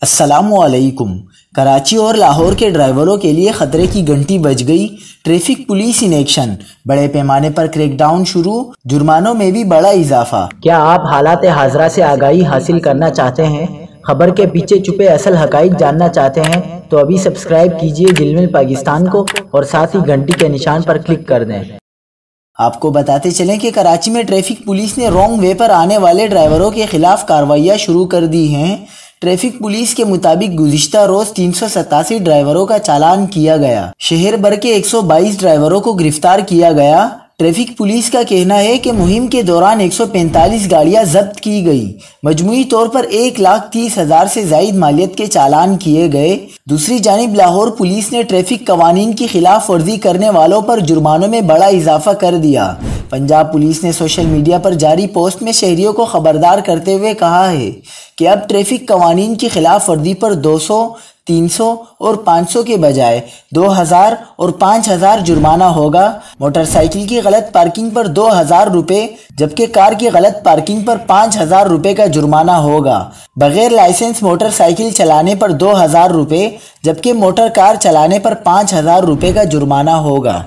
السلام علیکم۔ کراچی اور لاہور کے ڈرائیوروں کے لیے خطرے کی گھنٹی بج گئی۔ ٹریفک پولیس ان ایکشن، بڑے پیمانے پر کریک ڈاؤن شروع، جرمانوں میں بھی بڑا اضافہ۔ کیا آپ حالات حاضرہ سے آگاہی حاصل کرنا چاہتے ہیں؟ خبر کے پیچھے چھپے اصل حقائق جاننا چاہتے ہیں تو ابھی سبسکرائب کیجئے جلمل پاکستان کو اور ساتھ ہی گھنٹی کے نشان پر کلک کر دیں۔ آپ کو بتاتے چلیں کہ کراچی میں ٹریفک پولیس نے رانگ وے پر آنے والے ڈرائیوروں کے خلاف کارروائیاں شروع کر دی ہیں۔ ٹریفک پولیس کے مطابق گزشتہ روز 387 ڈرائیوروں کا چالان کیا گیا۔ شہر بھر کے 122 ڈرائیوروں کو گرفتار کیا گیا۔ ٹریفک پولیس کا کہنا ہے کہ مہم کے دوران 145 گاڑیاں ضبط کی گئی۔ مجموعی طور پر 1,30,000 سے زائد مالیت کے چالان کیے گئے۔ دوسری جانب لاہور پولیس نے ٹریفک قوانین کی خلاف ورزی کرنے والوں پر جرمانوں میں بڑا اضافہ کر دیا۔ پنجاب پولیس نے سوشل میڈیا پر جاری پوسٹ میں شہریوں کو خبردار کرتے ہوئے کہا ہے کہ اب ٹریفک قوانین کی خلاف ورزی پر 200، 300 اور 500 کے بجائے 2,000 اور 5,000 جرمانہ ہوگا۔ موٹر سائیکل کی غلط پارکنگ پر 2,000 روپے جبکہ کار کی غلط پارکنگ پر 5,000 روپے کا جرمانہ ہوگا۔ بغیر لائسنس موٹر سائیکل چلانے پر 2,000 روپے جبکہ موٹر کار چلانے پر 5,000 روپے کا جرمانہ ہوگا۔